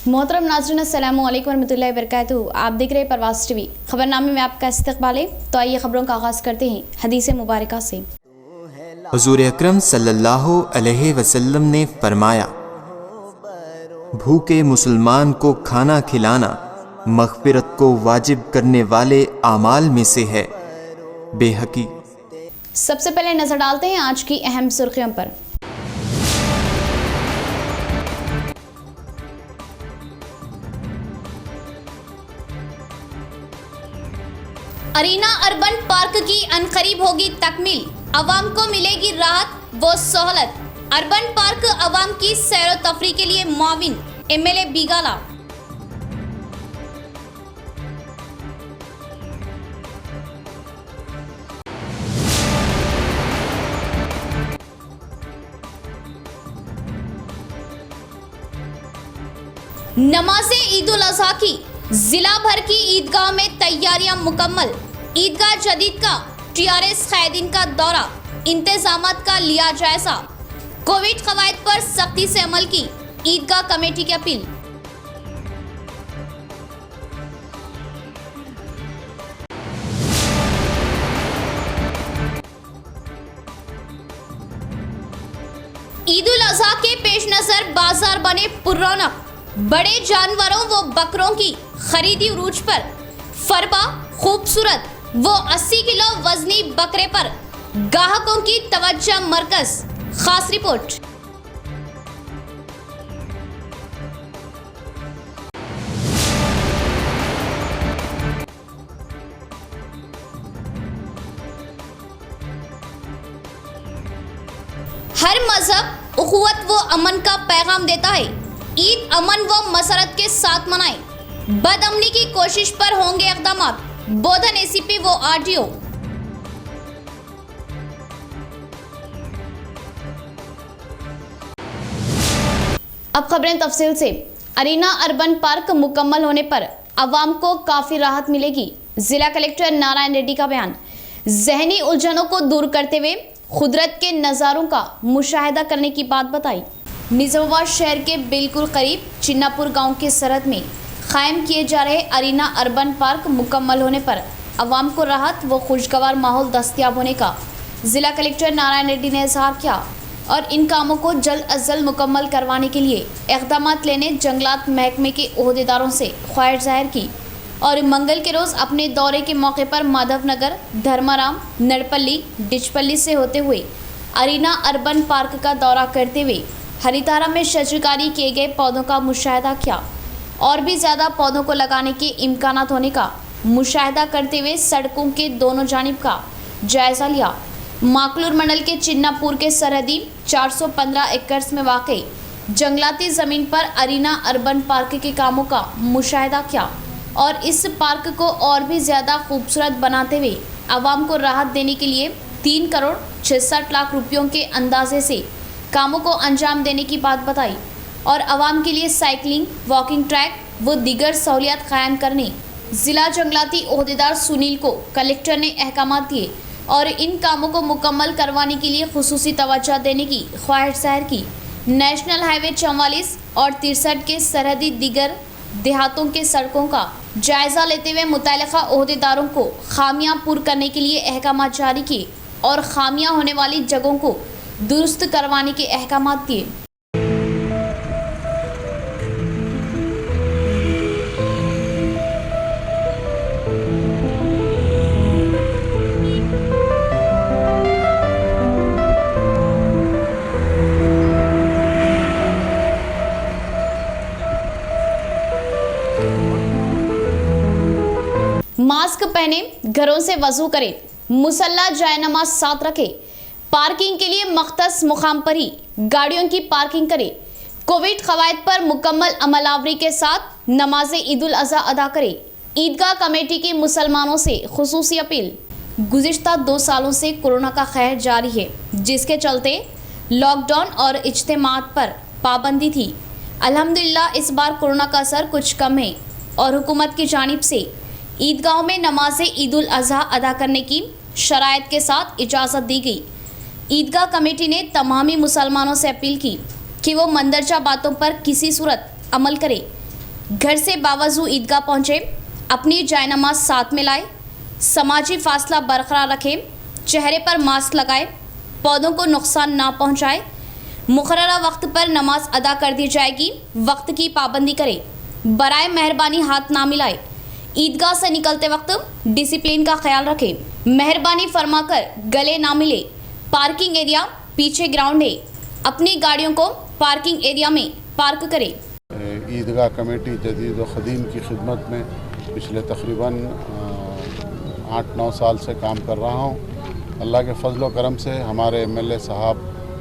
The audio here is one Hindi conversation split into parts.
मोहतरम नाज़रीन अस्सलामु अलैकुम वरहमतुल्लाहि वबरकातुहू। आप देख रहे हैं परवाज़ टीवी। खबरनामे में आपका इस्तकबाल है। तो आइए खबरों का आगाज़ करते हैं हदीस मुबारका से। हुज़ूर अकरम सल्लल्लाहु अलैहि वसल्लम ने फरमाया, भूखे मुसलमान को खाना खिलाना मग़फ़िरत को वाजिब करने वाले आमाल में से है। बेहकी। सबसे पहले नजर डालते हैं आज की अहम सुर्खियों पर। अरीना अर्बन पार्क की अनकरीब होगी तकमील, अवाम को मिलेगी राहत व सहूलत। अर्बन पार्क अवाम की सैर तफरी के लिए मुआविन, एमएलए बिगाला। नमाज़े ईद उल अज़हा की जिला भर की ईदगाह में तैयारियां मुकम्मल। ईदगाह जदीद का टीआरएस कायदीन का दौरा, इंतजामात का लिया जायजा। कोविड कवायद पर सख्ती से अमल की ईदगाह कमेटी की अपील। ईद उल अज़हा के पेश नजर बाजार बने पुररौनक। बड़े जानवरों व बकरों की खरीदी उरूज पर। फरबा खूबसूरत वो 80 किलो वजनी बकरे पर ग्राहकों की तवज्जो मरकज। खास रिपोर्ट। हर मजहब उखुवत व अमन का पैगाम देता है। ईद अमन व मसरत के साथ मनाएं। बदअमनी की कोशिश पर होंगे इक़दामात। बोधन एसीपी व आरटीओ। अब खबरें तफसील से। अरीना अर्बन पार्क मुकम्मल होने पर अवाम को काफी राहत मिलेगी। जिला कलेक्टर नारायण रेड्डी का बयान। जहनी उलझनों को दूर करते हुए खुदरत के नज़ारों का मुशाहिदा करने की बात बताई। निज़ामाबाद शहर के बिल्कुल करीब चिन्नापुर गांव के सरहद में कायम किए जा रहे अरीना अर्बन पार्क मुकम्मल होने पर अवाम को राहत व खुशगवार माहौल दस्तयाब होने का ज़िला कलेक्टर नारायण रेड्डी ने इज़हार किया और इन कामों को जल्द अज जल्द मुकम्मल करवाने के लिए इक़दामात लेने जंगलात महकमे के ओहदेदारों से ख्वाहिश जाहिर की और मंगल के रोज़ अपने दौरे के मौके पर माधवनगर, धर्माराम, नड़पल्ली, डिचपल्ली से होते हुए अरीना अर्बन पार्क का दौरा करते हुए हरितारा में शजरकारी किए गए पौधों का मुशाहिदा किया और भी ज़्यादा पौधों को लगाने के इम्कानात होने का मुशाहिदा करते हुए सड़कों के दोनों जानिब का जायज़ा लिया। माकलूर मंडल के चिन्नापुर के सरहदी 415 एकड़ में वाक़ई जंगलाती ज़मीन पर अरीना अर्बन पार्क के कामों का मुशाहिदा किया और इस पार्क को और भी ज़्यादा खूबसूरत बनाते हुए आवाम को राहत देने के लिए 3 करोड़ 66 लाख रुपयों के अंदाजे से कामों को अंजाम देने की बात बताई और आवाम के लिए साइकिलिंग, वॉकिंग ट्रैक व दीगर सहूलियात कायम करने ज़िला जंगलाती ओहदेदार सुनील को कलेक्टर ने अहकामात दिए और इन कामों को मुकम्मल करवाने के लिए खुसूसी तवज्जो देने की ख्वाहिश जाहिर की। नेशनल हाईवे 44 और 63 के सरहदी दीगर देहातों के सड़कों का जायज़ा लेते हुए मुतल्लिका ओहदेदारों को खामियां पूर करने के लिए अहकामात जारी किए और खामियां होने वाली जगहों को दुरुस्त करवाने के अहकामात दिए। मास्क पहने, घरों से वजू करें, मुसल्ला जाए नमाज साथ रखें। पार्किंग के लिए मख्तस मुकाम पर ही गाड़ियों की पार्किंग करें। कोविड कवायद पर मुकम्मल अमलावरी के साथ नमाज ईद उल अज़हा अदा करें। ईदगाह कमेटी की मुसलमानों से खुसूसी अपील। गुज़िश्ता 2 सालों से कोरोना का कहर जारी है, जिसके चलते लॉकडाउन और इज्तिमात पर पाबंदी थी। अल्हम्दुलिल्लाह इस बार कोरोना का असर कुछ कम है और हुकूमत की जानिब से ईदगाहों में नमाज ईद उल अज़हा अदा करने की शराइत के साथ इजाज़त दी गई। ईदगाह कमेटी ने तमामी मुसलमानों से अपील की कि वो मंदरजा बातों पर किसी सूरत अमल करें। घर से बावजूद ईदगाह पहुंचे, अपनी जायनमाज साथ में लाए, समाजी फासला बरकरार रखें, चेहरे पर मास्क लगाए, पौधों को नुकसान ना पहुंचाए, मुकर्ररा वक्त पर नमाज अदा कर दी जाएगी, वक्त की पाबंदी करें, बराए मेहरबानी हाथ ना मिलाए, ईदगाह से निकलते वक्त डिसिप्लिन का ख्याल रखें, मेहरबानी फरमाकर गले ना मिले, पार्किंग एरिया पीछे ग्राउंड है, अपनी गाड़ियों को पार्किंग एरिया में पार्क करें। ईदगाह कमेटी जदीद व क़दीम की खिदमत में पिछले तकरीबन 8-9 साल से काम कर रहा हूँ। अल्लाह के फजल व करम से हमारे MLA साहब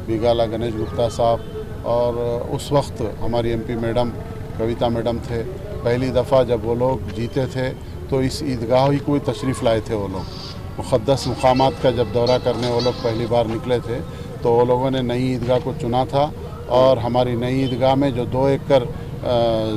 बिगाला गणेश गुप्ता साहब और उस वक्त हमारी MP मैडम कविता मैडम थे। पहली दफ़ा जब वो लोग जीते थे तो इस ईदगाह ही कोई तशरीफ़ लाए थे। वो लोग मुक़द्दस मुक़ामात का जब दौरा करने वो लोग पहली बार निकले थे तो वो लोगों ने नई ईदगाह को चुना था और हमारी नई ईदगाह में जो 2 एकड़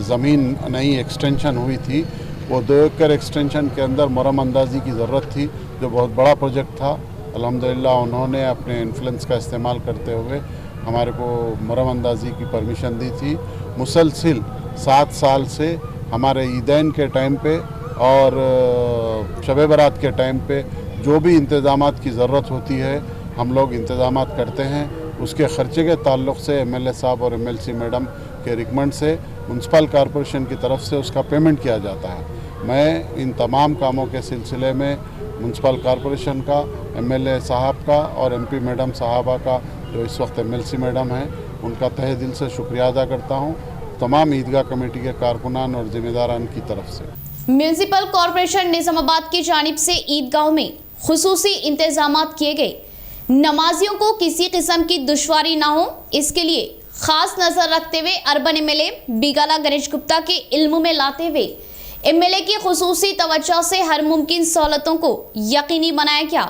ज़मीन नई एक्सटेंशन हुई थी, वो 2 एकड़ एक्सटेंशन के अंदर मरम अंदाज़ी की ज़रूरत थी, जो बहुत बड़ा प्रोजेक्ट था। अल्हम्दुलिल्लाह उन्होंने अपने इन्फ्लुएंस का इस्तेमाल करते हुए हमारे को मरम अंदाज़ी की परमिशन दी थी। मुसलसिल 7 साल से हमारे ईदैन के टाइम पे और शब बरात के टाइम पे जो भी इंतज़ामात की ज़रूरत होती है हम लोग इंतज़ामात करते हैं। उसके ख़र्चे के ताल्लुक़ से MLA साहब और MLC मैडम के रिकमेंड से म्यूनसिपल कॉरपोरेशन की तरफ से उसका पेमेंट किया जाता है। मैं इन तमाम कामों के सिलसिले में म्यूनसिपल कॉरपोरेशन का, MLA साहब का और MP मैडम साहबा का, जो इस वक्त MLC मैडम हैं, उनका तहे दिल से शुक्रिया अदा करता हूँ, तमाम ईदगाह कमेटी के कारकुनान और ज़िम्मेदारान की तरफ से। म्यूनसिपल कॉरपोरेशन निज़ामाबाद की जानिब से ईदगाहों में खुसूसी इंतजामात किए गए, नमाजियों को किसी किस्म की दुश्वारी ना हो, इसके लिए खास नजर रखते हुए अर्बन MLA बिगाला गणेश गुप्ता के इल्म में लाते हुए MLA की खुसूसी तवज्जो से हर मुमकिन सहूलतों को यकीनी बनाया गया।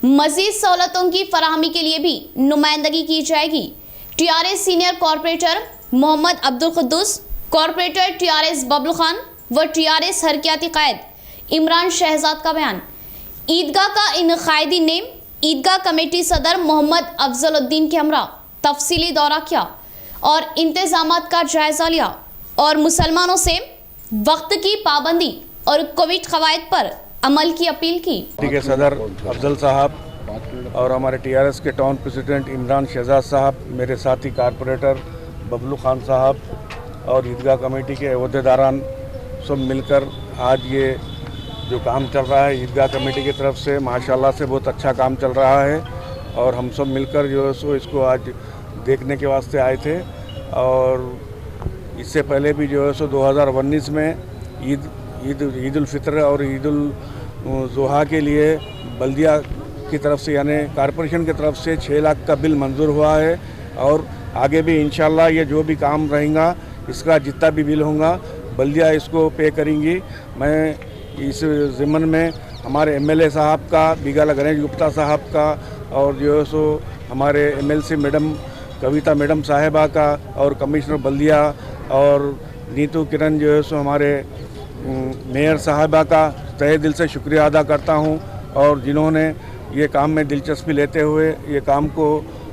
मजीद सहूलतों की फराहमी के लिए भी नुमाइंदगी की जाएगी। TRS senior corporator Mohammed Abdul Quddus, corporator TRS Bablu Khan व TRS हरकियाती कायद इमरान शहजाद का बयान। ईदगाह का इनकायदी ने ईदगाह कमेटी सदर मोहम्मद अफजलुद्दीन के हमरा तफसीली दौरा किया और इंतजामात का जायजा लिया और मुसलमानों से वक्त की पाबंदी और कोविड कवायद पर अमल की अपील की। के सदर अफजल साहब और हमारे TRS के टाउन प्रेसिडेंट इमरान शहजाद साहब, मेरे साथी कारपोरेटर बबलू खान साहब और ईदगाह कमेटी के अहदेदारान सब मिलकर आज ये जो काम चल रहा है ईदगाह कमेटी की तरफ से माशाल्लाह से बहुत अच्छा काम चल रहा है और हम सब मिलकर जो है सो इसको आज देखने के वास्ते आए थे। और इससे पहले भी जो है सो 2019 में ईद उल फितर और ईद उल ज़ुहा के लिए बल्दिया की तरफ से यानी कारपोरेशन की तरफ से 6 लाख का बिल मंजूर हुआ है और आगे भी इंशाल्लाह ये जो भी काम रहेगा इसका जितना भी बिल होगा बल्दिया इसको पे करेंगी। मैं इस ज़िम्मन में हमारे MLA साहब का, बिगाला गणेश गुप्ता साहब का और जो है सो हमारे MLC मैडम कविता मैडम साहिबा का और कमिश्नर बल्दिया और नीतू किरण जो है सो हमारे मेयर साहिबा का तहे दिल से शुक्रिया अदा करता हूं और जिन्होंने ये काम में दिलचस्पी लेते हुए ये काम को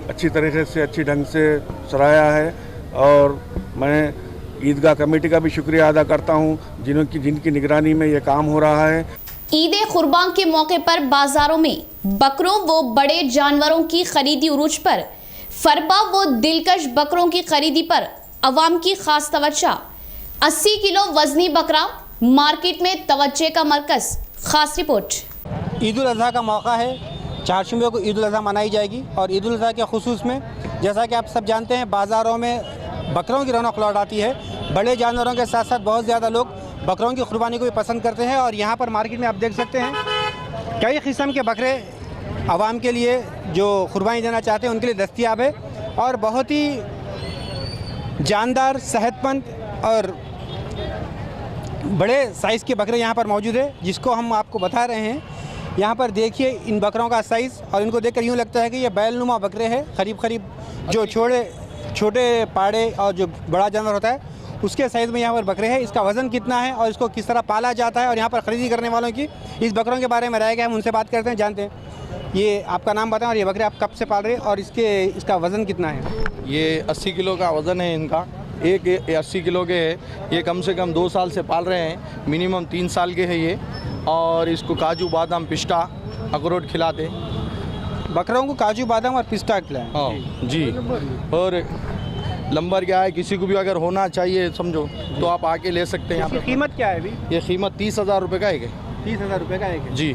अच्छी तरीके से अच्छी ढंग से सराहा है। और मैं ईदगाह कमेटी का भी शुक्रिया अदा करता हूं जिनकी निगरानी में ये काम हो रहा है। ईद कुर्बान के मौके पर बाजारों में बकरों व बड़े जानवरों की खरीदी उरूज पर, फरबा व दिलकश बकरों की खरीदी पर अवाम की खास तवज्जो। 80 किलो वजनी बकरा मार्केट में तवज्जो का मरकज। खास रिपोर्ट। ईद उल अज़हा का मौका है, 4 शुमे को ईद उल अज़हा मनाई जाएगी और ईद उल अज़हा के खुसूस में जैसा कि आप सब जानते हैं बाज़ारों में बकरों की रौनक लौट आती है। बड़े जानवरों के साथ साथ बहुत ज़्यादा लोग बकरों की कुर्बानी को भी पसंद करते हैं और यहाँ पर मार्केट में आप देख सकते हैं कई किस्म के बकरे आवाम के लिए जो कुर्बानी देना चाहते हैं उनके लिए दस्तयाब है और बहुत ही जानदार, सेहतमंद और बड़े साइज़ के बकरे यहाँ पर मौजूद है जिसको हम आपको बता रहे हैं। यहाँ पर देखिए इन बकरों का साइज़ और इनको देखकर यूँ लगता है कि ये बैलनुमा बकरे हैं। करीब जो छोटे पाड़े और जो बड़ा जानवर होता है उसके साइज़ में यहाँ पर बकरे हैं। इसका वज़न कितना है और इसको किस तरह पाला जाता है और यहाँ पर ख़रीदी करने वालों की इस बकरों के बारे में राय क्या है, हम उनसे बात करते हैं, जानते हैं। ये आपका नाम बताएं और ये बकरे आप कब से पाल रहे हैं और इसका वज़न कितना है? ये 80 किलो का वज़न है इनका एक 80 किलो के है। ये कम से कम 2 साल से पाल रहे हैं, मिनिमम 3 साल के है ये। और इसको काजू बादाम पिस्ता अखरोट खिलाते। बकरों को काजू बादाम और पिस्ता खिलाएं। हाँ जी। और नंबर क्या है, किसी को भी अगर होना चाहिए समझो तो आप आके ले सकते हैं। यहाँ इसकी पे कीमत क्या है अभी? ये कीमत 30,000 रुपये का है। 30,000 रुपये का एक है। जी।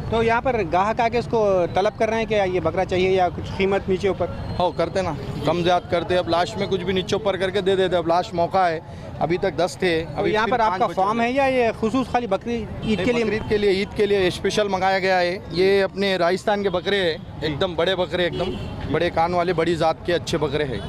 तो यहाँ पर ग्राहक आके इसको तलब कर रहे हैं कि ये बकरा चाहिए या कुछ कीमत नीचे ऊपर? हो करते ना, कम ज़्यादा करते। अब लास्ट में कुछ भी नीचे ऊपर करके दे देते। अब लास्ट मौका है, अभी तक 10 थे। अभी यहाँ पर आपका फार्म है या ये खुसूस खाली बकरी ईद के लिए? ईद के लिए स्पेशल मंगाया गया है। ये अपने राजस्थान के बकरे हैं, एकदम बड़े बकरे, एकदम बड़े कान वाले, बड़ी ज़ात के अच्छे बकरे हैं।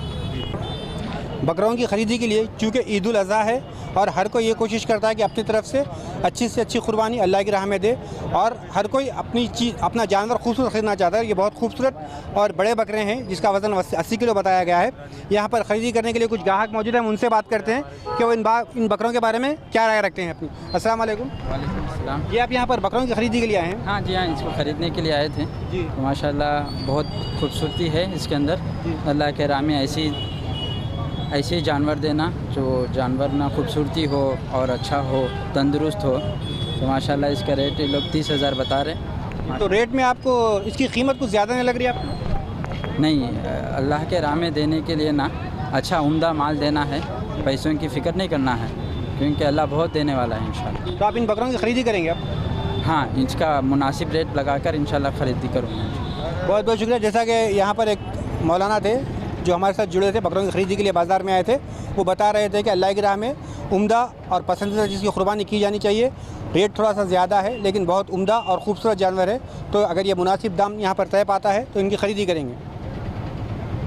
बकरों की ख़रीदी के लिए चूँकि ईद उल अज़हा है और हर कोई ये कोशिश करता है कि अपनी तरफ से अच्छी कुर्बानी अल्लाह की राह में दे, और हर कोई अपना जानवर खूबसूरत ख़रीदना चाहता है। ये बहुत खूबसूरत और बड़े बकरे हैं जिसका वज़न 80 किलो बताया गया है। यहाँ पर ख़रीदी करने के लिए कुछ ग्राहक मौजूद हैं, हम उनसे बात करते हैं कि वो इन बकरों के बारे में क्या राय रखते हैं अपनी। अस्सलाम वालेकुम। वालेकुम अस्सलाम। ये आप यहाँ पर बकरों की ख़रीदी के लिए आए हैं? हाँ जी हाँ, इसको ख़रीदने के लिए आए थे जी। तो माशाल्लाह बहुत खूबसूरती है इसके अंदर। अल्लाह के राह में ऐसे जानवर देना जो जानवर ना खूबसूरती हो और अच्छा हो, तंदुरुस्त हो। तो माशाल्लाह इसका रेट ये लोग 30,000 बता रहे हैं। तो रेट में आपको इसकी कीमत कुछ ज़्यादा नहीं लग रही आपको? नहीं, अल्लाह के राह में देने के लिए ना अच्छा उम्दा माल देना है, पैसों की फ़िक्र नहीं करना है, क्योंकि अल्लाह बहुत देने वाला है इंशाल्लाह। तो आप इन बकरों की ख़रीदी करेंगे आप? हाँ, इसका मुनासिब रेट लगाकर इंशाल्लाह ख़रीदी करूँगा। बहुत बहुत शुक्रिया। जैसा कि यहाँ पर एक मौलाना थे जो हमारे साथ जुड़े थे, बकरों की ख़रीदी के लिए बाज़ार में आए थे, वो बता रहे थे कि अल्लाह की राह में उम्दा और पसंदीदा चीज़ की कुर्बानी की जानी चाहिए। रेट थोड़ा सा ज़्यादा है लेकिन बहुत उम्दा और ख़ूबसूरत जानवर है, तो अगर ये मुनासिब दाम यहाँ पर तय पाता है तो इनकी ख़रीदी करेंगे।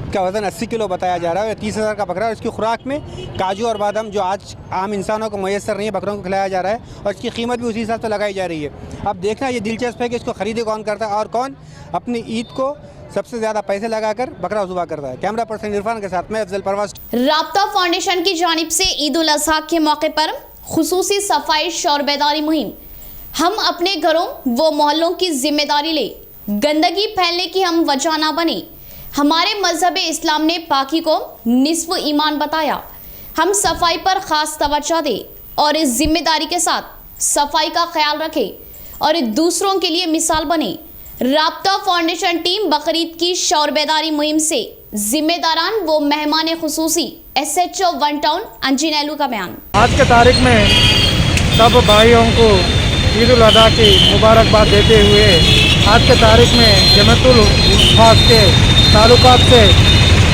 इसका वज़न 80 किलो बताया जा रहा है, 30,000 का बकरा है। इसकी खुराक में काजू और बादाम जो आज आम इंसानों को मैसर नहीं है, बकरों को खिलाया जा रहा है और इसकी कीमत भी उसी हिसाब से लगाई जा रही है। अब देखना ये दिलचस्प है कि इसको ख़रीदी कौन करता है और कौन अपनी ईद को सबसे ज़्यादा पैसे लगाकर बकरा ज़ुबा करता है। कैमरा पर्सन इरफान के साथ मैं अफजल परवाज। राब्ता फाउंडेशन की जानिब से ईद उल अज़हा के मौके पर खुसूसी सफाई शौर बेदारी मुहिम। हम अपने घरों व मोहल्लों की जिम्मेदारी ले, गंदगी फैलने की हम वजह ना बने। हमारे मजहब इस्लाम ने पाकी को निस्फ ईमान बताया। हम सफाई पर ख़ास तवज्जो दें और इस जिम्मेदारी के साथ सफाई का ख्याल रखें और दूसरों के लिए मिसाल बने। राब्ता फाउंडेशन टीम बकरीद की शौर बेदारी मुहिम से जिम्मेदारान वो मेहमान खुसूसी SHO 1 टाउन अंजिनेलू का बयान। आज के तारीख में सब भाइयों को ईद उल अज़हा की मुबारकबाद देते हुए आज के तारीख में जमतुल खास के ताल्लुकात से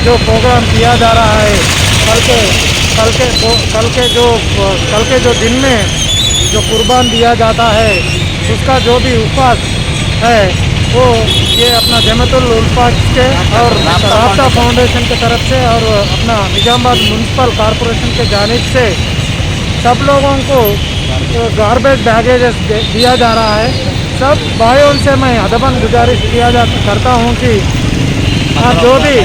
जो प्रोग्राम किया जा रहा है, कल के जो दिन में जो कुर्बान दिया जाता है उसका जो भी उपवास है वो ये अपना जमतुल उल्फाज के और राब्ता फाउंडेशन की तरफ से और अपना निजामाबाद म्यूनसिपल कॉरपोरेशन के जानिब से सब लोगों को गार्बेज बैगेज दिया जा रहा है। सब भाइयों से मैं अदबन गुजारिश करता हूँ कि जो भी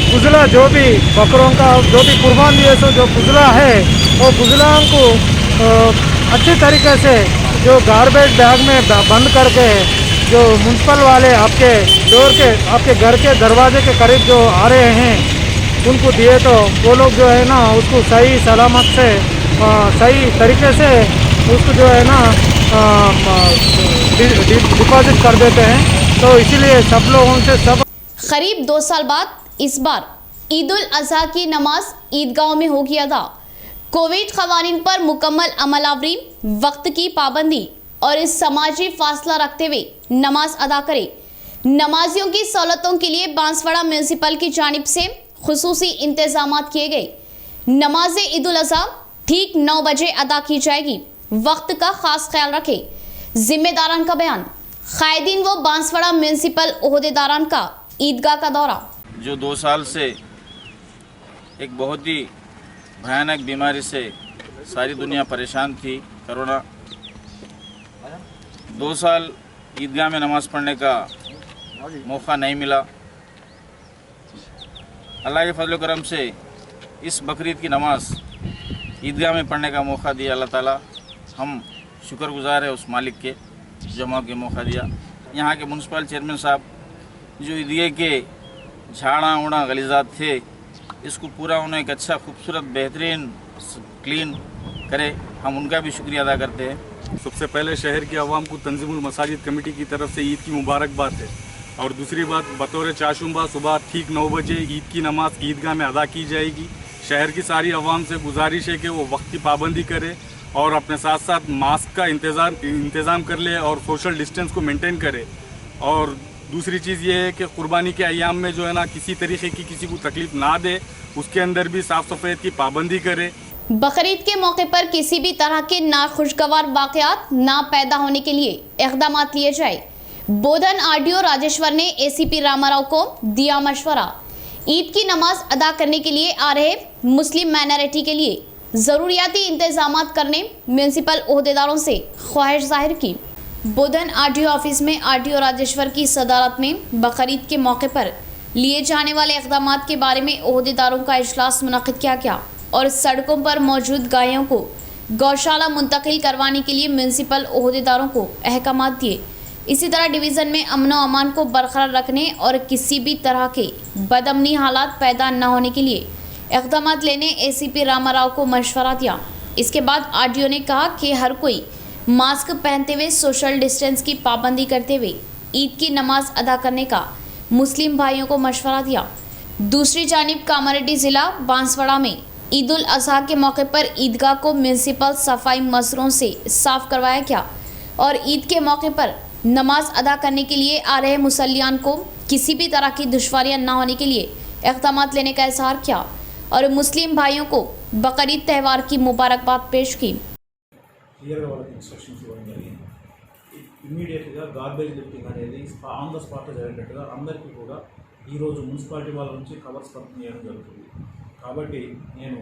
फुजला जो भी बकरों का जो भी कुर्बान दिए सो जो फुजला है वो फुजलाओं को अच्छी तरीके से जो गार्बेज बैग में बंद करके जो म्यूनसिपल वाले आपके डोर के आपके घर के दरवाजे के करीब जो आ रहे हैं उनको दिए तो वो लोग जो है ना उसको सही सलामत से सही तरीके से उसको जो है ना डिपॉजिट कर देते हैं। तो इसीलिए सब लोगों से सब करीब 2 साल बाद इस बार ईद उल अज़हा की नमाज ईदगाहों में होगी अदा। कोविड क़वानीन पर मुकम्मल अमलावरी, वक्त की पाबंदी और इस समाजी फासला रखते हुए नमाज अदा करें। नमाजियों की सहूलतों के लिए बांसवाड़ा म्यूनसिपल की जानिब से खुसूसी इंतजाम किए गए। नमाज ईद उल अज़हा ठीक 9 बजे अदा की जाएगी। वक्त का खास ख्याल रखें। जिम्मेदारान का बयान। कायदीन व बांसवाड़ा म्यूनसिपल ओहदेदारान का ईदगाह का दौरा। जो 2 साल से एक बहुत ही भयानक बीमारी से सारी दुनिया परेशान थी, कोरोना, 2 साल ईदगाह में नमाज़ पढ़ने का मौका नहीं मिला। अल्लाह के फजल करम से इस बकरीद की नमाज ईदगाह में पढ़ने का मौका दिया अल्लाह ताला। हम शुक्रगुजार है उस मालिक के जमा के मौका दिया। यहाँ के म्यूनसिपल चेयरमैन साहब जो ईदगाह के झाड़ा उड़ा गलीजात थे इसको पूरा उन्हें एक अच्छा खूबसूरत बेहतरीन क्लीन करे, हम उनका भी शुक्रिया अदा करते हैं। सबसे पहले शहर की आवाम को तंजीमुल मसाजिद कमेटी की तरफ से ईद की मुबारकबाद है। और दूसरी बात, बतौर चाशुम्बा सुबह ठीक 9 बजे ईद की नमाज ईदगाह में अदा की जाएगी। शहर की सारी आवाम से गुजारिश है कि वो वक्त की पाबंदी करे और अपने साथ साथ मास्क का इंतज़ाम कर ले और सोशल डिस्टेंस को मेंटेन करे। और दूसरी चीज़ ये है कि कुर्बानी के अयाम में जो है ना, किसी तरीके की किसी को तकलीफ़ ना दे, उसके अंदर भी साफ़ सफाई की पाबंदी करे। बकरीद के मौके पर किसी भी तरह के नाखुशगवार वाक़यात ना पैदा होने के लिए इक़दाम लिए जाए। बोधन आरडीओ राजेश्वर ने एसीपी रामाराव को दिया मशवरा। ईद की नमाज अदा करने के लिए आ रहे मुस्लिम माइनॉरिटी के लिए ज़रूरियाती इंतजामात करने म्यूनसिपल ओहदेदारों से ख्वाहिश जाहिर की। बोधन आरडीओ ऑफिस में आरडीओ राजेश्वर की सदारत में बकरीद के मौके पर लिए जाने वाले इक़दामात के बारे में ओहदेदारों का इजलास मुनक़िद किया गया और सड़कों पर मौजूद गायों को गौशाला मुंतकिल करवाने के लिए म्यूनसिपल ओहदेदारों को अहकामात दिए। इसी तरह डिवीज़न में अमन व अमान को बरकरार रखने और किसी भी तरह के बदअमनी हालात पैदा न होने के लिए इक़दामात लेने एसीपी रामाराव को मशवरा दिया। इसके बाद आरडीओ ने कहा कि हर कोई मास्क पहनते हुए सोशल डिस्टेंस की पाबंदी करते हुए ईद की नमाज अदा करने का मुस्लिम भाइयों को मशवरा दिया। दूसरी जानिब कामारेड्डी ज़िला बांसवाड़ा में ईद उल अज़हा के मौके पर ईदगाह को म्यूनसिपल सफाई मसरों से साफ करवाया गया और ईद के मौके पर नमाज अदा करने के लिए आ रहे मुसल्लियान को किसी भी तरह की दुश्वारियां न होने के लिए इक़दामात लेने का इज़हार किया और मुस्लिम भाइयों को बकरीद त्यौहार की मुबारकबाद पेश की। క్లియర్గా వాళ్ళకి ఇన్స్ట్రక్షన్స్ ఇవ్వడం జరిగింది. ఇమ్మీడియట్గా గార్బేజ్ లిఫ్టింగ్ అనేది ఆన్ ద స్పాట్లో జరిగేటట్టుగా అందరికీ కూడా ఈరోజు మున్సిపాలిటీ వాళ్ళ నుంచి కవర్స్ పంపిణీ చేయడం జరుగుతుంది. కాబట్టి నేను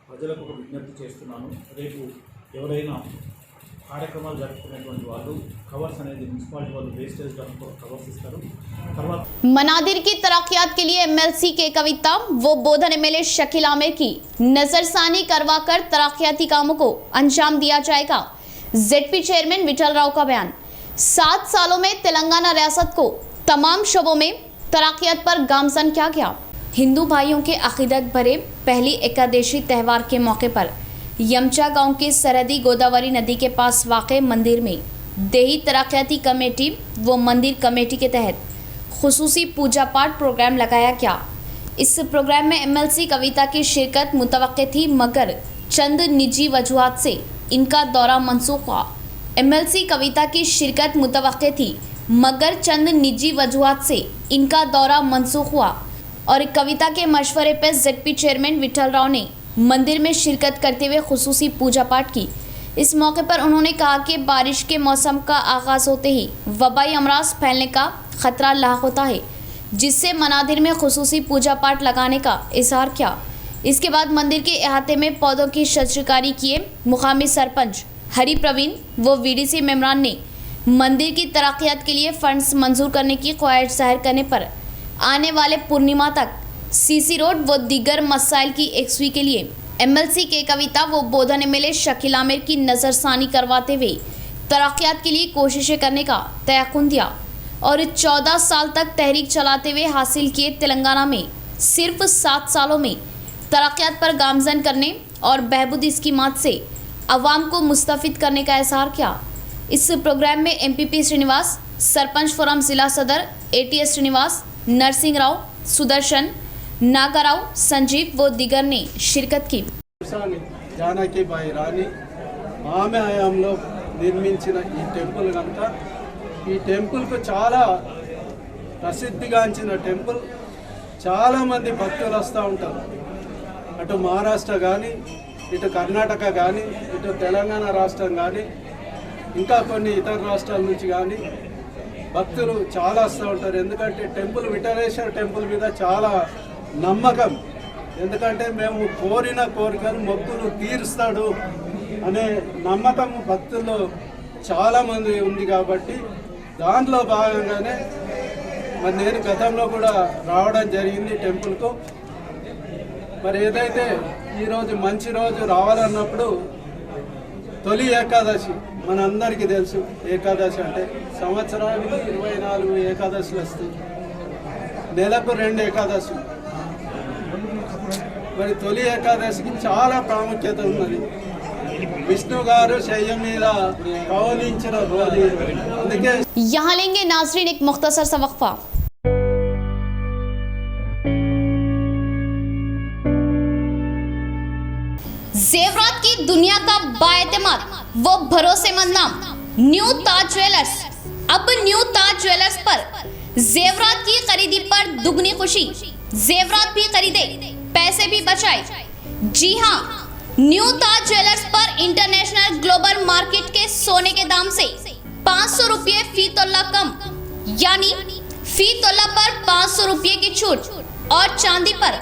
ప్రజలకు ఒక విజ్ఞప్తి చేస్తున్నాను, రేపు ఎవరైనా కార్యక్రమాలు జరుపుకునేటువంటి వాళ్ళు కవర్స్ అనేది మున్సిపాలిటీ వాళ్ళు వేస్టేజ్ కవర్స్ ఇస్తారు. తర్వాత मनादिर की तरक्यात के लिए एमएलसी के कविता वो बोधन एमएलए शकील आमिर की नजरसानी करवाकर तरक्याती कामों को अंजाम दिया जाएगा। जेडपी चेयरमैन विठल राव का बयान। 7 सालों में तेलंगाना रियासत को तमाम शोबों में तरक्यात पर गामजन किया गया। हिंदू भाइयों के अकीदत भरे पहली एकादशी त्यौहार के मौके पर यमचा गांव के सरहदी गोदावरी नदी के पास वाक़े मंदिर में देही तरक्याती कमेटी व मंदिर कमेटी के तहत खुसूसी पूजा पाठ प्रोग्राम लगाया गया। इस प्रोग्राम में एमएलसी कविता की शिरकत मुतवक्के थी, मगर चंद निजी वजूहात से इनका दौरा मनसूख हुआ। एमएलसी कविता की शिरकत मुतवक्के थी, मगर चंद निजी वजूहात से इनका दौरा मनसूख हुआ और कविता के मशवरे पर जेडपी चेयरमैन विठल राव ने मंदिर में शिरकत करते हुए खुसूसी पूजा पाठ की। इस मौके पर उन्होंने कहा कि बारिश के मौसम का आगाज़ होते ही वबाई अमराज फैलने का ख़तरा लाक होता है, जिससे मनादिर में खुसूसी पूजा पाठ लगाने का इजहार किया। इसके बाद मंदिर के अहाते में पौधों की शस्त्रकारी किए। मुकामी सरपंच हरि प्रवीण व वीडीसी मेम्बरान ने मंदिर की तरक्यात के लिए फंड्स मंजूर करने की ख्वाहिश जाहिर करने पर आने वाले पूर्णिमा तक सीसी रोड व दीगर मसाइल की एकसुई के लिए एमएलसी के कविता व बोधन एमएलए शकील आमिर की नज़रसानी करवाते हुए तरक्यात के लिए कोशिशें करने का तयक़ुन दिया और 14 साल तक तहरीक चलाते हुए हासिल किए तेलंगाना में सिर्फ 7 सालों में तरक्यात पर गामजन करने और बहबूदी स्कीमात से अवाम को मुस्तफ़िद करने का इज़हार किया। इस प्रोग्राम में एमपीपी श्रीनिवास, सरपंच फोरम ज़िला सदर एटीएस श्रीनिवास, नरसिंह राव, सुदर्शन, नागाराव, संजीव व दिगर ने शिरकत की। జానకి బాయి రాణి ఆమె హయాంలో నిర్మించిన ఈ టెంపుల్ కనుక ఈ టెంపుల్కు చాలా ప్రసిద్ధిగాంచిన టెంపుల్, చాలామంది భక్తులు వస్తూ ఉంటారు. అటు మహారాష్ట్ర కానీ, ఇటు కర్ణాటక కానీ, ఇటు తెలంగాణ రాష్ట్రం కానీ, ఇంకా కొన్ని ఇతర రాష్ట్రాల నుంచి కానీ భక్తులు చాలా వస్తూ ఉంటారు. ఎందుకంటే టెంపుల్ విఠలేశ్వర టెంపుల్ మీద చాలా నమ్మకం. ఎందుకంటే మేము కోరిన కోరికలు మొక్కులు తీరుస్తాడు అనే నమ్మకం భక్తుల్లో చాలామంది ఉంది. కాబట్టి దాంట్లో భాగంగానే మరి నేను గతంలో కూడా రావడం జరిగింది టెంపుల్కు. మరి ఏదైతే ఈరోజు మంచి రోజు రావాలన్నప్పుడు తొలి ఏకాదశి మనందరికీ తెలుసు. ఏకాదశి అంటే సంవత్సరానికి 24 ఏకాదశులు వస్తాయి, నెలకు 2 ఏకాదశులు. మరి తొలి ఏకాదశికి చాలా ప్రాముఖ్యత ఉన్నది. విష్ణు గారు శయ్యం మీద కౌలించిన రోజు. అందుకే यहाँ लेंगे नाजरीन एक मुख्तसर सा वक्फा। जेवरात की दुनिया का बाएतमाद वो भरोसेमंद नाम न्यू ताज ज्वेलर्स। अब न्यू ताज ज्वेलर्स पर जेवरात की खरीदी पर दुगनी खुशी। जेवरात भी खरीदे, पैसे भी बचाए। जी हाँ, न्यू ताज ज्वेलर्स पर इंटरनेशनल ग्लोबल मार्केट के सोने के दाम से 500 रुपये फी तोला कम, यानी फी तोला पर 500 रुपये की छूट और चांदी पर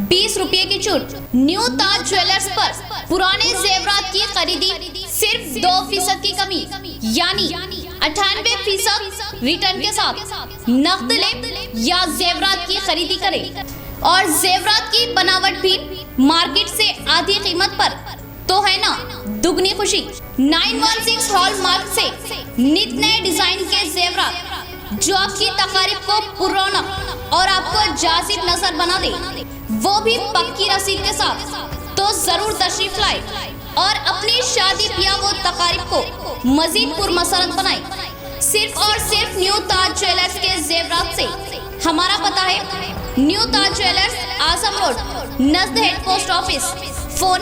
20 रुपये की छूट। न्यू ताज ज्वेलर्स पर पुराने जेवरात की खरीदी सिर्फ 2% की कमी, यानी 98% रिटर्न के साथ नकद ले या जेवरात की खरीदी करें। और जेवरात की बनावट भी मार्केट से आधी कीमत पर, तो है ना दुगनी खुशी। 916 हॉलमार्क से नित नए डिजाइन के जेवरात जो आपकी तकारीब को पुरौनक और आपको जाजिब नजर बना दे, वो भी पक्की रसीद के साथ। तो जरूर तशरीफ लाए और अपनी शादी ब्याह व तकारीब को मजीद पुरमसरत बनाए सिर्फ और सिर्फ न्यू ताज ज्वेलर्स के जेवरात से। हमारा पता है new Taj jewellers, Azam road, नजद हेड पोस्ट ऑफिस। फोन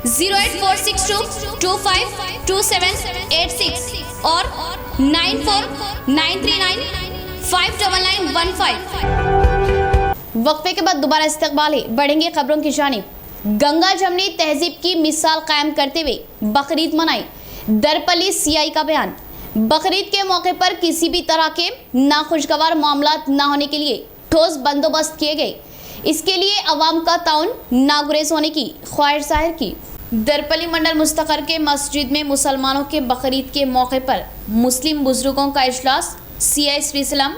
08462252786 और 9493959915। वक्फे के बाद दोबारा इस्तकबाल है, बढ़ेंगे खबरों की जानिब। गंगा जमनी तहजीब की मिसाल कायम करते हुए बकरीद मनाई, दरपली सीआई का बयान। बकरीद के मौके पर किसी भी तरह के नाखुशगवार मामलात न होने के लिए ठोस बंदोबस्त किए गए। इसके लिए अवाम का ताउन नागुरेज होने की ख्वाहिश जाहिर की। दरपली मंडल मुस्तकर के मस्जिद में मुसलमानों के बकरीद के मौके पर मुस्लिम बुजुर्गों का इजलास सीआई श्रीसलम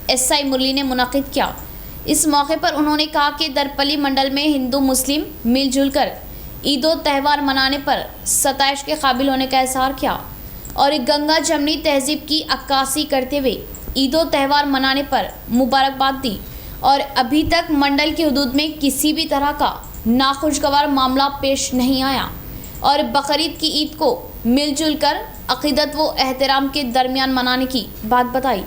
एसआई मुरली ने मुनक़िद किया। इस मौके पर उन्होंने कहा कि दरपली मंडल में हिंदू मुस्लिम मिलजुल कर ईदो त्यौहार मनाने पर सताइश के काबिल होने का इजहार किया और गंगा जमनी तहजीब की अक्कासी करते हुए ईदो त्यौहार मनाने पर मुबारकबाद दी। और अभी तक मंडल की हदूद में किसी भी तरह का नाखुशगवार मामला पेश नहीं आया और बकरीद की ईद को मिलजुल कर अक़ीदत व एहतराम के दरमियान मनाने की बात बताई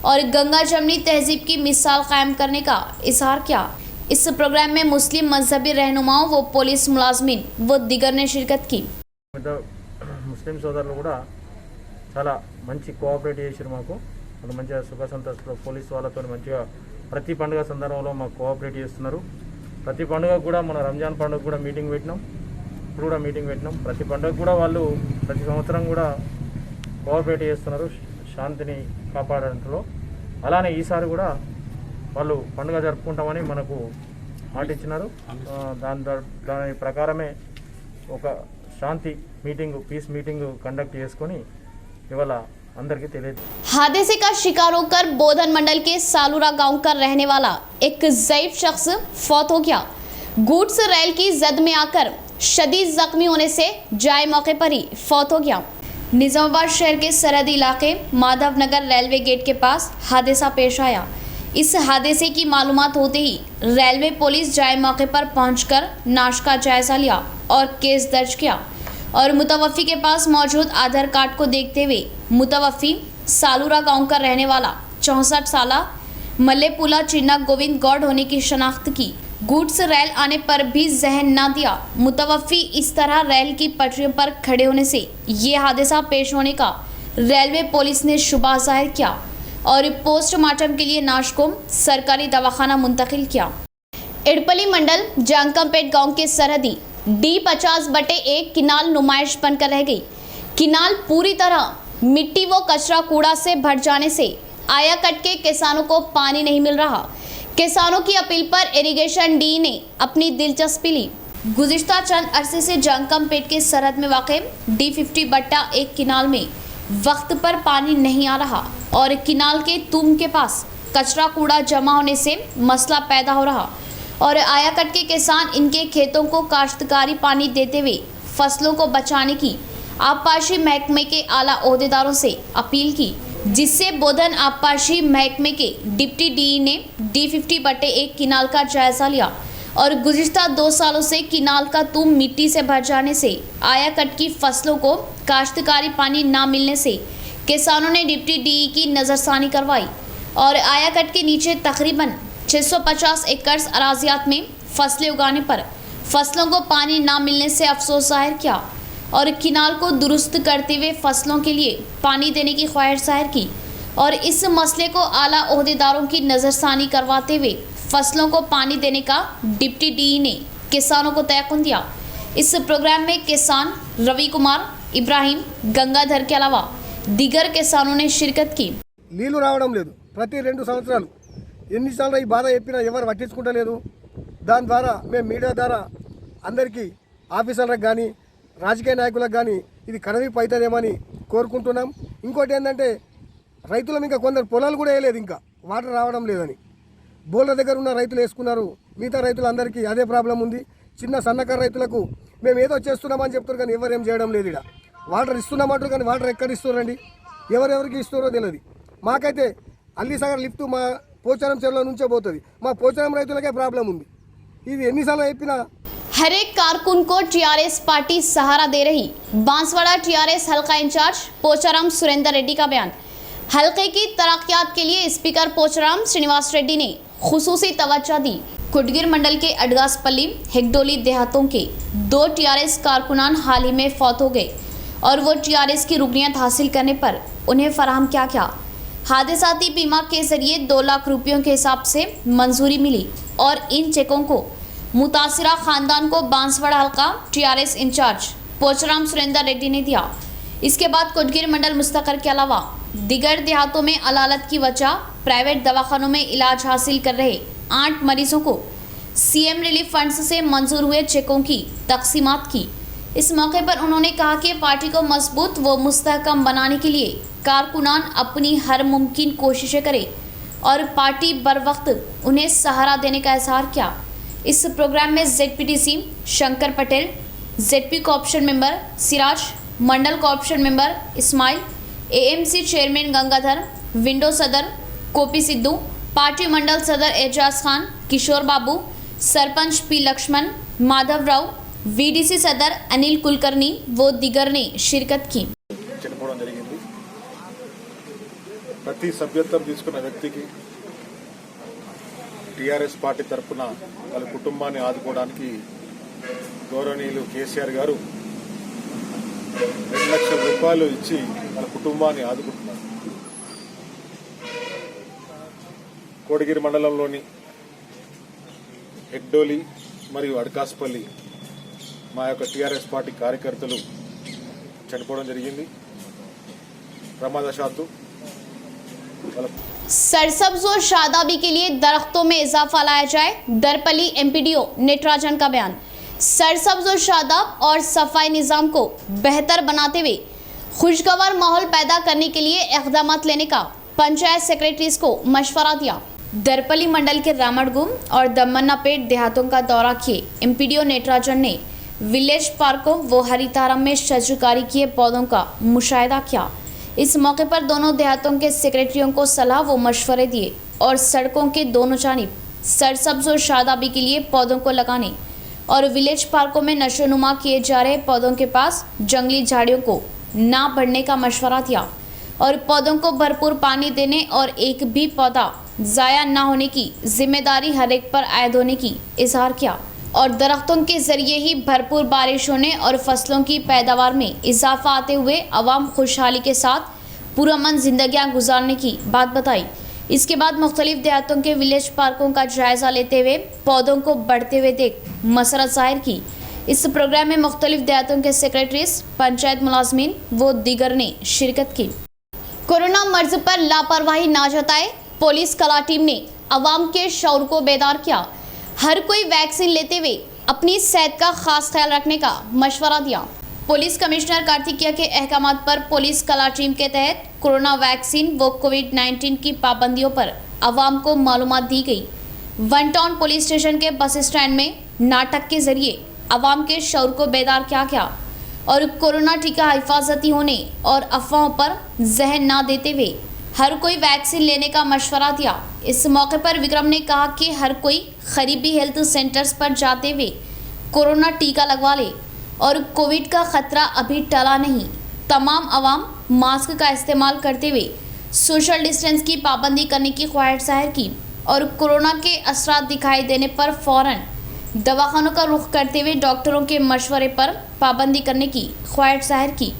और गंगा जमनी तहजीब की मिसाल कायम करने का इजहार किया। इस प्रोग्राम में मुस्लिम मजहबी रहनुमाओं व पुलिस मुलाजमीन व दिगर ने शिरकत की। ముస్లిం సోదరులు కూడా చాలా మంచి కోఆపరేట్ చేశారు మాకు. వాళ్ళు మంచిగా సుఖ సంతోషంలో పోలీసు వాళ్ళతో మంచిగా ప్రతి పండుగ సందర్భంలో మాకు కోఆపరేట్ చేస్తున్నారు. ప్రతి పండుగ కూడా మన రంజాన్ పండుగ కూడా మీటింగ్ పెట్టినాం, ఇప్పుడు కూడా మీటింగ్ పెట్టినాం. ప్రతి పండుగ కూడా వాళ్ళు ప్రతి సంవత్సరం కూడా కోఆపరేట్ చేస్తున్నారు శాంతిని కాపాడడంలో. అలానే ఈసారి కూడా వాళ్ళు పండుగ జరుపుకుంటామని మనకు మాట ఇచ్చినారు. దాని ప్రకారమే ఒక శాంతి मीटिंग पीस मीटिंग कंडक्ट చేసుకొని ఇవాళ అందరికీ తెలియదు। हादसे का शिकार होकर बोधन मंडल के सालूरा गांव का रहने वाला एक ज़ईफ शख्स फौत हो गया। गुड्स रेल की जद में आकर शदीद जख्मी होने से जाए मौके पर ही फौत हो गया। निजामाबाद शहर के सरहदी इलाके माधव नगर रेलवे गेट के पास हादसा पेश आया। इस हादसे की मालूमात होते ही रेलवे पुलिस जाए मौके पर पहुंचकर नाश का जायजा लिया और केस दर्ज किया और मुतवफ़ी के पास मौजूद आधार कार्ड को देखते हुए मुतवफ़ी सालूरा गांव का रहने वाला 64 साला मल्लेपुला चिन्ना गोविंद गौड़ होने की शनाख्त की। गुड्स रेल आने पर भी जहन न दिया। मुतवफ़ी इस तरह रेल की पटरियों पर खड़े होने से ये हादसा पेश होने का रेलवे पुलिस ने शुबा जाहिर किया और पोस्टमार्टम के लिए नाश को सरकारी दवाखाना मुंतकिल किया। इडपली मंडल जांकमपेट गाँव के सरहदी D50/1 किनाल नुमाइश बनकर रह गई। किनाल पूरी तरह मिट्टी व कचरा कूड़ा से भर जाने से आया कट के किसानों को पानी नहीं मिल रहा। किसानों की अपील पर इरिगेशन डी ने अपनी दिलचस्पी ली। गुज़िश्ता चंद अरसे से जांकमपेट के सरहद में वाक़ D50/1 किनाल में वक्त पर पानी नहीं आ रहा और किनाल के तुम के पास कचरा कूड़ा जमा होने से मसला पैदा हो रहा और आयाकट के किसान इनके खेतों को काश्तकारी पानी देते हुए फसलों को बचाने की आबपाशी महकमे के आला ओहदेदारों से अपील की, जिससे बोधन आबपाशी महकमे के डिप्टी डी ने D50/1 किनाल का जायजा लिया और गुज़िश्ता 2 सालों से किनाल का तुम मिट्टी से भर जाने से आया कट की फसलों को काश्तकारी पानी ना मिलने से किसानों ने डिप्टी डीई की नज़रसानी करवाई और आया कट के नीचे तकरीबन 650 एकड़ अराजियात में फसलें उगाने पर फसलों को पानी ना मिलने से अफसोस जाहिर किया और किनाल को दुरुस्त करते हुए फसलों के लिए पानी देने की ख्वाहिश जाहिर की और इस मसले को आला ओहदेदारों की नज़रसानी करवाते हुए फसलों को पानी देने का डिप्टी डीई ने किसानों को तयक़ुन दिया। इस प्रोग्राम में किसान रवि कुमार, इब्राहिम, गंगाधर के अलावा दीगर किसानों ने शिरकत की। నీళ్లు రావడం లేదు ప్రతి 2 సంవత్సరాలు ఎన్నిసార్లు ఈ బాధ చెప్పినా ఎవరు పట్టించుకుంటలేదు దాని ద్వారా మేము మీడియా ద్వారా అందరికీ ఆఫీసర్లకు కానీ రాజకీయ నాయకులకు కానీ ఇది కనువిప్పు అవుతుందేమని కోరుకుంటున్నాం ఇంకోటి ఏంటంటే రైతులం ఇంకా కొందరు పొలాలు కూడా వేయలేదు ఇంకా వాటర్ రావడం లేదని బోర్ల దగ్గర ఉన్న రైతులు వేసుకున్నారు మిగతా రైతులందరికీ అదే ప్రాబ్లం ఉంది చిన్న సన్నకారు రైతులకు మేము ఏదో చేస్తున్నామని చెప్తారు కానీ ఎవరు ఏం చేయడం లేదు ఇక్కడ వాటర్ ఇస్తున్నామంటారు కానీ వాటర్ ఎక్కడ ఇస్తున్నారండి ఎవరెవరికి ఇస్తారో తెలియదు మాకైతే అల్లిసాగర్ లిఫ్ట్ మా పోచారం చెరువుల నుంచే పోతుంది మా పోచారం రైతులకే ప్రాబ్లం ఉంది ఇది ఎన్నిసార్లు చెప్పినా हर एक कारकुन को टीआरएस पार्टी सहारा दे रही, बांसवाड़ा टीआरएस हल्का इंचार्ज पोचाराम सुरेंद्र रेड्डी का बयान। हल्के की तरक्यात के लिए स्पीकर पोचाराम श्रीनिवास रेड्डी ने खुसूसी तवज्जो दी। कुटगिर मंडल के अडगासपल्ली हेगडोली देहातों के 2 टीआरएस कारकुनान हाल ही में फौत हो गए और वो टीआरएस की रुकनियत हासिल करने पर उन्हें फराहम क्या हादसाती बीमा के जरिए 2 लाख रुपयों के हिसाब से मंजूरी मिली और इन चेकों को मुतासिरा खानदान को बांसवाड़ा हल्का टीआरएस इंचार्ज पोचाराम सुरेंद्र रेड्डी ने दिया। इसके बाद कुटगिर मंडल मुस्तकर के अलावा दिगर देहातों में अलालत की वजह प्राइवेट दवाखानों में इलाज हासिल कर रहे 8 मरीजों को सीएम रिलीफ फंड्स से मंजूर हुए चेकों की तकसीमात की। इस मौके पर उन्होंने कहा कि पार्टी को मजबूत व मुस्तहकम बनाने के लिए कारकुनान अपनी हर मुमकिन कोशिशें करें और पार्टी बर वक्त उन्हें सहारा देने का इजहार किया। इस प्रोग्राम में ZPTC Shankar Patel, ZP co-option member Siraj, mandal co-option member Ismail, AMC chairman Gangadhar, विंडो सदर कोपी सिद्धू, पार्टी मंडल सदर एजाज खान, किशोर बाबू, सरपंच पी लक्ष्मण, माधव राव, वीडीसी सदर अनिल कुलकर्णी वो दिगर ने शिरकत की। చనిపోవడం జరిగింది। ప్రతి సభ్యత్వం తీసుకున్న వ్యక్తికి టీఆర్ఎస్ పార్టీ తరఫున వాళ్ళ కుటుంబాన్ని ఆదుకోవడానికి గౌరవనీయులు కేసీఆర్ గారు 2 లక్షల రూపాయలు ఇచ్చి వాళ్ళ కుటుంబాన్ని ఆదుకుంటున్నారు। కోడిగిరి మండలంలోని హెగ్డోలి మరియు అడకాస్పల్లి మా యొక్క టీఆర్ఎస్ పార్టీ కార్యకర్తలు చనిపోవడం జరిగింది। ప్రమాదశాత్తు सरसब्ज और शादाबी के लिए दरख्तों में इजाफा लाया जाए, दरपली एमपीडीओ नेटराजन का बयान। सरसब्ज और शादाब और सफाई निज़ाम को बेहतर बनाते हुए खुशगवार माहौल पैदा करने के लिए इक़दाम लेने का पंचायत सेक्रेटरीज को मशवरा दिया। दरपली मंडल के रामड़गुम और दमन्नापेट देहातों का दौरा किए एमपीडीओ नेटराजन ने विलेज पार्कों व हरितारम में शजरकारी किए पौधों का मुशाहिदा किया। इस मौके पर दोनों देहातों के सेक्रेटरियों को सलाह व मशवरे दिए और सड़कों के दोनों जानिब सरसब्ज और शादाबी के लिए पौधों को लगाने और विलेज पार्कों में नशोनुमा किए जा रहे पौधों के पास जंगली झाड़ियों को ना बढ़ने का मशवरा दिया और पौधों को भरपूर पानी देने और एक भी पौधा ज़ाया ना होने की जिम्मेदारी हर एक पर आयद होने की इजहार किया और दरख्तों के जरिए ही भरपूर बारिश होने और फसलों की पैदावार में इजाफा आते हुए अवाम खुशहाली के साथ पुरअमन जिंदगियां गुजारने की बात बताई। इसके बाद मुख्तलिफ देहातों के विलेज पार्कों का जायजा लेते हुए पौधों को बढ़ते हुए देख मसरत जाहिर की। इस प्रोग्राम में मुख्तलिफ देहातों के सेक्रेटरीज, पंचायत मुलाजमीन व दीगर ने शिरकत की। कोरोना मर्ज पर लापरवाही ना जताए, पुलिस कला टीम ने अवाम के शऊर को बेदार किया। हर कोई वैक्सीन लेते हुए अपनी सेहत का खास ख्याल रखने का मशवरा दिया। पुलिस कमिश्नर कार्तिकेय के अहकामात पर पुलिस कला टीम के तहत कोरोना वैक्सीन व कोविड-19 की पाबंदियों पर अवाम को मालूमात दी गई। वन टाउन पुलिस स्टेशन के बस स्टैंड में नाटक के जरिए अवाम के शऊर को बेदार किया गया और कोरोना टीका हिफाजती होने और अफवाहों पर जहन ना देते हुए हर कोई वैक्सीन लेने का मशवरा दिया। इस मौके पर विक्रम ने कहा कि हर कोई करीबी हेल्थ सेंटर्स पर जाते हुए कोरोना टीका लगवा ले और कोविड का खतरा अभी टला नहीं। तमाम आवाम मास्क का इस्तेमाल करते हुए सोशल डिस्टेंस की पाबंदी करने की ख्वाहिश जाहिर की और कोरोना के असरात दिखाई देने पर फौरन दवाखानों का रुख करते हुए डॉक्टरों के मशवरे पर पाबंदी करने की ख्वाहिश जाहिर की।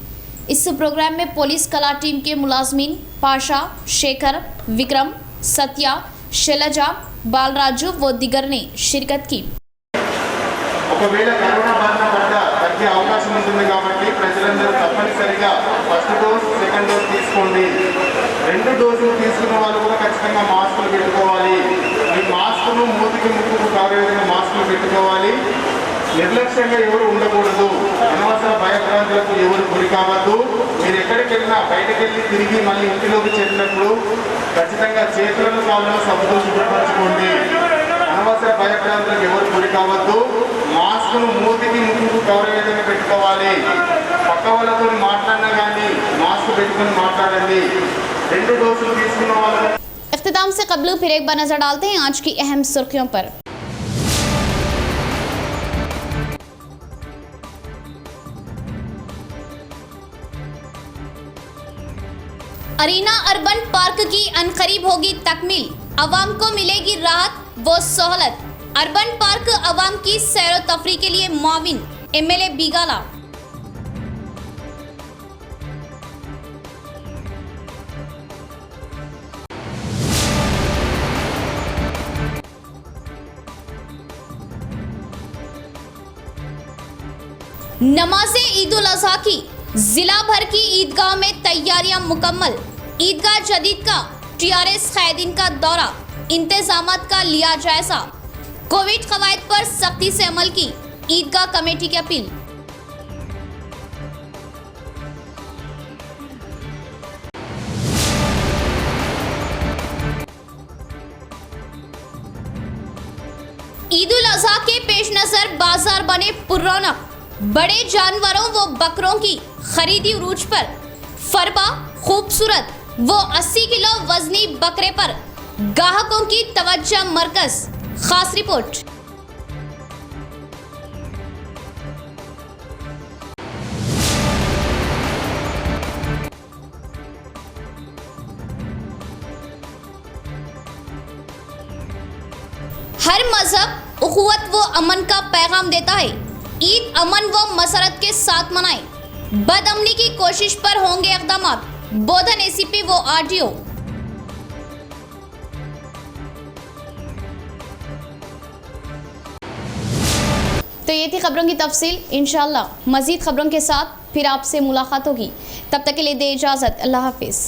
इस प्रोग्राम में पुलिस कला टीम के मुलाजमीन पाशा, शेखर, विक्रम, सत्या, शैलजा, बालराजू व दिगर ने शिरकत की। ఒకవేళ కరోనా బారిన పడ్డా తగ్గే అవకాశం ఉంటుంది కాబట్టి ప్రజలందరూ తప్పనిసరిగా ఫస్ట్ డోస్, సెకండ్ డోస్ తీసుకోండి. 2 డోసులు తీసుకున్న వాళ్ళు కూడా ఖచ్చితంగా మాస్కులు పెట్టుకోవాలి. ఈ మాస్కును మూతికి ముక్కుకు కవర్ విధంగా మాస్కులు పెట్టుకోవాలి. నిర్లక్ష్యంగా ఎవరు ఉండకూడదు. అనవసర భయభ్రాంతులకు ఎవరు గురి కావద్దు. మీరు ఎక్కడికి వెళ్ళినా బయటకు వెళ్ళి తిరిగి మళ్ళీ ఇంటిలోకి చేరినప్పుడు ఖచ్చితంగా చేతులను కాళ్ళను సబ్బుతో శుభ్రపరచుకోండి. అనవసర భయభ్రాంతులకు ఎవరు గురి కావద్దు. మాస్క్ను మూతికి ముక్కుకు కవర్ విధంగా పెట్టుకోవాలి. పక్క వాళ్ళతో మాట్లాడినా కానీ మాస్క్ పెట్టుకుని మాట్లాడండి. 2 డోసులు తీసుకున్న వాళ్ళు। इख्तिताम से कबल फिर एक बार नजर डालते हैं आज की अहम सुर्खियों पर। अरीना अर्बन पार्क की अनकरीब होगी तकमील, अवाम को मिलेगी राहत व सहूलत। अर्बन पार्क अवाम की सैर तफरी के लिए मुआविन, एमएलए बीगाला। नमाज़े ईद उल अज़हा की जिला भर की ईदगाह में तैयारियां मुकम्मल। ईदगाह जदीद का टीआरएस कैदीन का दौरा, इंतजामात का लिया जायजा। कोविड कवायद पर सख्ती से अमल की ईदगाह कमेटी की अपील। ईद उल अज़हा के पेश नजर बाजार बने पुररौनक। बड़े जानवरों व बकरों की खरीदी उरूज पर। फरबा खूबसूरत वो 80 किलो वजनी बकरे पर ग्राहकों की तवज्जो मरकज। खास रिपोर्ट। हर मजहब उखुवत व अमन का पैगाम देता है। ईद अमन व मसरत के साथ मनाएं। बदअमनी की कोशिश पर होंगे इक़दामात। बोधन एसीपी वो आरटीओ। तो ये थी खबरों की तफसील। इंशाअल्लाह मजीद खबरों के साथ फिर आपसे मुलाकात होगी। तब तक के लिए दे इजाज़त। अल्लाह हाफिज़।